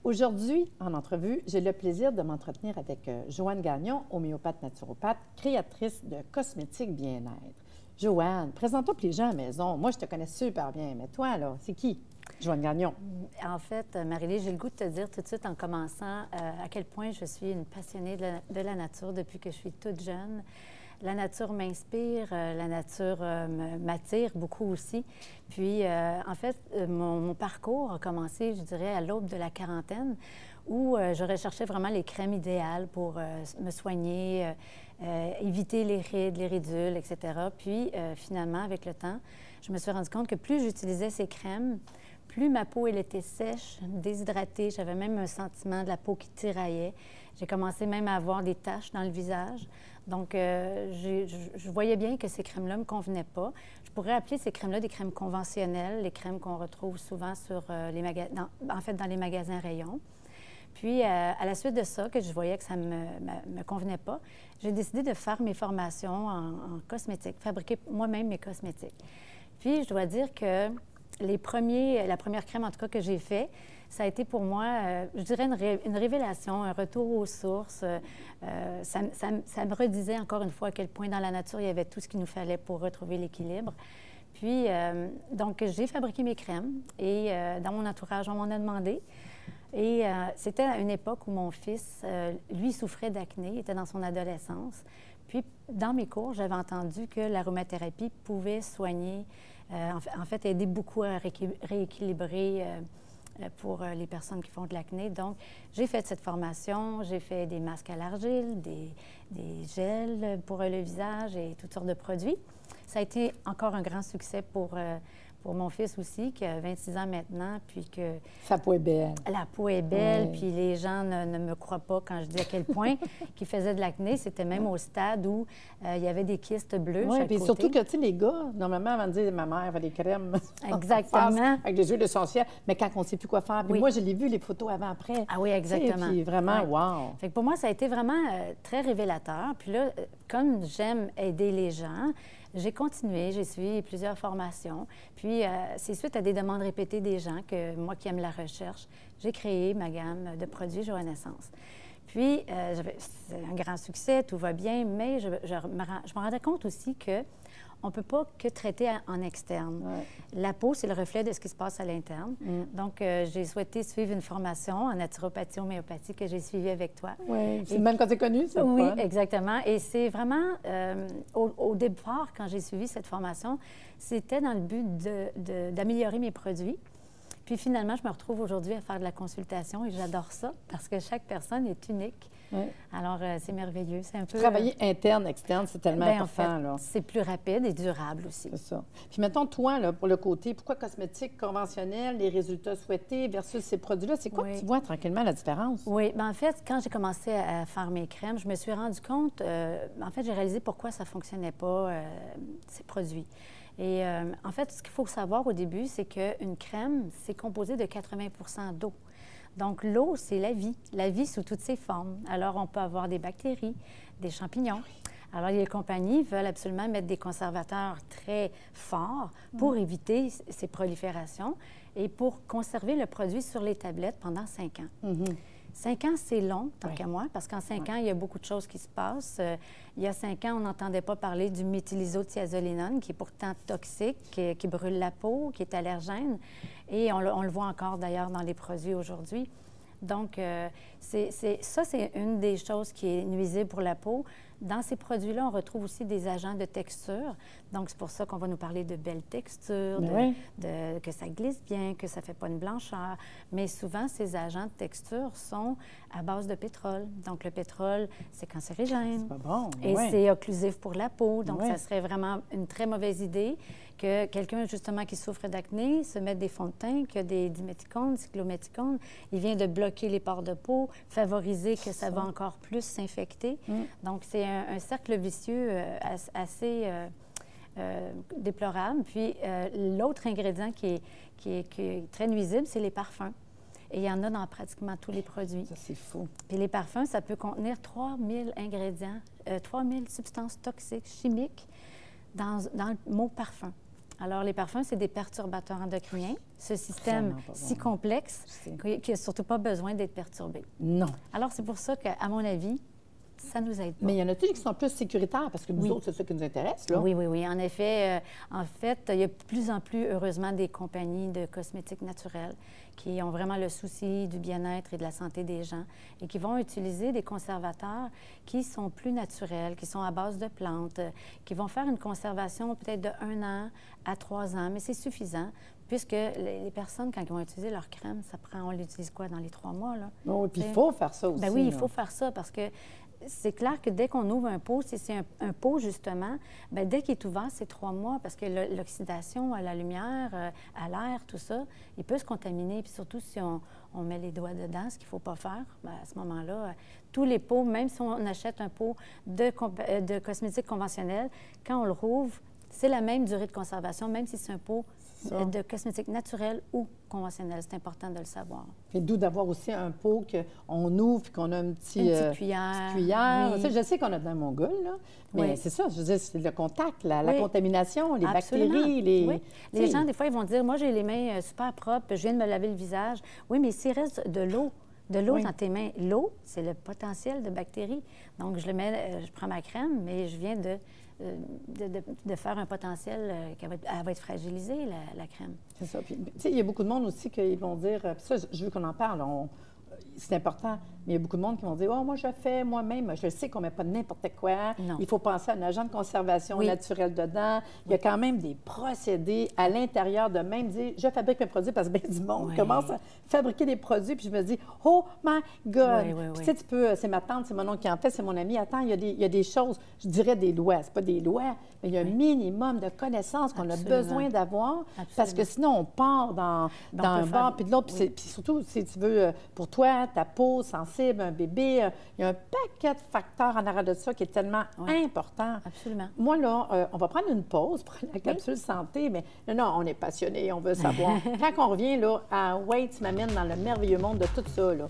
Aujourd'hui, en entrevue, j'ai le plaisir de m'entretenir avec Joanne Gagnon, homéopathe naturopathe, créatrice de cosmétiques bien-être. Joanne, présente-toi pour les gens à la maison. Moi, je te connais super bien, mais toi, là, c'est qui? Joanne Gagnon. En fait, Marie-Lise, j'ai le goût de te dire tout de suite en commençant à quel point je suis une passionnée de la nature depuis que je suis toute jeune. La nature m'inspire, la nature m'attire beaucoup aussi. Puis, en fait, mon parcours a commencé, je dirais, à l'aube de la quarantaine, où je recherchais vraiment les crèmes idéales pour me soigner, éviter les rides, les ridules, etc. Puis, finalement, avec le temps, je me suis rendu compte que plus j'utilisais ces crèmes, plus ma peau, elle était sèche, déshydratée. J'avais même un sentiment de la peau qui tiraillait. J'ai commencé même à avoir des taches dans le visage. Donc, je voyais bien que ces crèmes-là ne me convenaient pas. Je pourrais appeler ces crèmes-là des crèmes conventionnelles, les crèmes qu'on retrouve souvent sur dans les magasins rayons. Puis, à la suite de ça, que je voyais que ça ne me convenait pas, j'ai décidé de faire mes formations en cosmétique, fabriquer moi-même mes cosmétiques. Puis, je dois dire que la première crème, en tout cas, que j'ai fait, ça a été pour moi, je dirais, une révélation, un retour aux sources. Ça me redisait encore une fois à quel point dans la nature, il y avait tout ce qu'il nous fallait pour retrouver l'équilibre. Puis, donc, j'ai fabriqué mes crèmes et dans mon entourage, on m'en a demandé. Et c'était à une époque où mon fils, lui, souffrait d'acné, il était dans son adolescence. Puis, dans mes cours, j'avais entendu que l'aromathérapie pouvait soigner, en fait, aider beaucoup à rééquilibrer pour les personnes qui font de l'acné. Donc, j'ai fait cette formation, j'ai fait des masques à l'argile, des gels pour le visage et toutes sortes de produits. Ça a été encore un grand succès pour mon fils aussi, qui a 26 ans maintenant, puis que... Sa peau est belle. La peau est belle, puis les gens ne me croient pas quand je dis à quel point qu'il faisait de l'acné. C'était même au stade où il y avait des kystes bleus chaque puis côté. surtout que, tu sais, les gars, normalement, avant de dire « ma mère fait des crèmes Exactement. avec des huiles essentielles », mais quand on ne sait plus quoi faire. Puis moi, je l'ai vu, les photos avant-après. Ah oui, exactement. Puis vraiment, wow! Fait que pour moi, ça a été vraiment très révélateur. Puis là, comme j'aime aider les gens, j'ai continué, j'ai suivi plusieurs formations. Puis, c'est suite à des demandes répétées des gens que moi qui aime la recherche, j'ai créé ma gamme de produits Joannaissance. Puis, c'est un grand succès, tout va bien, mais je me rendais compte aussi que on ne peut pas que traiter en externe. La peau, c'est le reflet de ce qui se passe à l'interne. Donc, j'ai souhaité suivre une formation en naturopathie, homéopathie que j'ai suivie avec toi. Oui, c'est même quand tu es connue, c'est Oui, fun. exactement. Et c'est vraiment, au départ, quand j'ai suivi cette formation, c'était dans le but d'améliorer mes produits. Puis finalement, je me retrouve aujourd'hui à faire de la consultation et j'adore ça parce que chaque personne est unique. Alors, c'est merveilleux. C'est un peu... Travailler interne, externe, c'est tellement important. En fait, c'est plus rapide et durable aussi. C'est ça. Puis mettons, toi, là, pour le côté, pourquoi cosmétique conventionnel, les résultats souhaités versus ces produits-là, c'est quoi que tu vois tranquillement la différence? Oui, bien en fait, quand j'ai commencé à faire mes crèmes, je me suis rendu compte, en fait, j'ai réalisé pourquoi ça ne fonctionnait pas, ces produits. Et en fait, ce qu'il faut savoir au début, c'est qu'une crème, c'est composé de 80 d'eau. Donc, l'eau, c'est la vie sous toutes ses formes. Alors, on peut avoir des bactéries, des champignons. Alors, les compagnies veulent absolument mettre des conservateurs très forts pour éviter ces proliférations et pour conserver le produit sur les tablettes pendant 5 ans. 5 ans, c'est long, tant qu'à moi, parce qu'en 5 ans, il y a beaucoup de choses qui se passent. Il y a 5 ans, on n'entendait pas parler du méthylisothiazolinone, qui est pourtant toxique, qui brûle la peau, qui est allergène. Et on le voit encore, d'ailleurs, dans les produits aujourd'hui. Donc, ça, c'est une des choses qui est nuisible pour la peau. Dans ces produits-là, on retrouve aussi des agents de texture. Donc, c'est pour ça qu'on va nous parler de belles textures, que ça glisse bien, que ça ne fait pas une blancheur. Mais souvent, ces agents de texture sont à base de pétrole. Donc, le pétrole, c'est cancérigène. C'est pas bon. Et c'est occlusif pour la peau. Donc, ça serait vraiment une très mauvaise idée que quelqu'un, justement, qui souffre d'acné, se mette des fonds de teint, qui a des diméthicones, cyclométhicones. Il vient de bloquer les pores de peau, favoriser que ça va encore plus s'infecter. Donc, c'est un cercle vicieux assez déplorable. Puis, l'autre ingrédient qui est très nuisible, c'est les parfums. Et il y en a dans pratiquement tous les produits. Ça, c'est fou. Puis les parfums, ça peut contenir 3000 ingrédients, 3000 substances toxiques, chimiques, dans le mot parfum. Alors, les parfums, c'est des perturbateurs endocriniens. Ce système si complexe qui n'a surtout pas besoin d'être perturbé. Non. Alors, c'est pour ça qu'à mon avis, ça nous aide pas. Mais il y en a-t-il qui sont plus sécuritaires? Parce que nous autres, c'est ça qui nous intéresse, là. Oui, oui, oui. En effet, il y a de plus en plus, heureusement, des compagnies de cosmétiques naturels qui ont vraiment le souci du bien-être et de la santé des gens et qui vont utiliser des conservateurs qui sont plus naturels, qui sont à base de plantes, qui vont faire une conservation peut-être de 1 an à 3 ans, mais c'est suffisant puisque les personnes, quand ils vont utiliser leur crème, on l'utilise quoi, dans les 3 mois, là? Oh, puis il faut faire ça aussi. Bien oui, il faut faire ça parce que c'est clair que dès qu'on ouvre un pot, si c'est un pot, justement, bien, dès qu'il est ouvert, c'est 3 mois parce que l'oxydation à la lumière, à l'air, tout ça, il peut se contaminer. Puis surtout, si on met les doigts dedans, ce qu'il ne faut pas faire, bien, à ce moment-là, tous les pots, même si on achète un pot de cosmétiques conventionnels, quand on le rouvre, c'est la même durée de conservation, même si c'est un pot de cosmétiques naturels ou conventionnels. C'est important de le savoir. Et d'où d'avoir aussi un pot qu'on ouvre et qu'on a une petite cuillère. Oui. Ça, je sais qu'on a dans mon gueule, là, mais c'est ça, je veux dire, c'est le contact, la contamination, les bactéries. Les gens, des fois, ils vont dire, moi, j'ai les mains super propres, je viens de me laver le visage. Oui, mais s'il reste de l'eau, dans tes mains, l'eau, c'est le potentiel de bactéries. Donc, je prends ma crème, mais je viens de faire un potentiel elle va être fragilisée, la crème. C'est ça. Puis, tu sais, il y a beaucoup de monde aussi qui vont dire, puis ça, je veux qu'on en parle, c'est important, mais il y a beaucoup de monde qui vont dire, oh, moi, je fais moi-même, je sais qu'on ne met pas n'importe quoi. Non. Il faut penser à un agent de conservation naturel dedans. Il y a quand même des procédés à l'intérieur de même dire, je fabrique mes produits parce que bien du monde commence à fabriquer des produits, puis je me dis, oh my God! Puis, tu sais, c'est ma tante, c'est mon oncle qui en fait, c'est mon ami. Attends, il y a des choses, je dirais des lois, c'est pas des lois, mais il y a un minimum de connaissances qu'on a besoin d'avoir, parce que sinon, on part dans un bar, puis de l'autre, puis surtout, si tu veux, pour toi, ta peau sensible, un bébé, il y a un paquet de facteurs en arrière de ça qui est tellement important. Absolument. Moi, là, on va prendre une pause pour la capsule santé, mais non, on est passionnés, on veut savoir. Quand on revient, là, tu m'amènes dans le merveilleux monde de tout ça, là.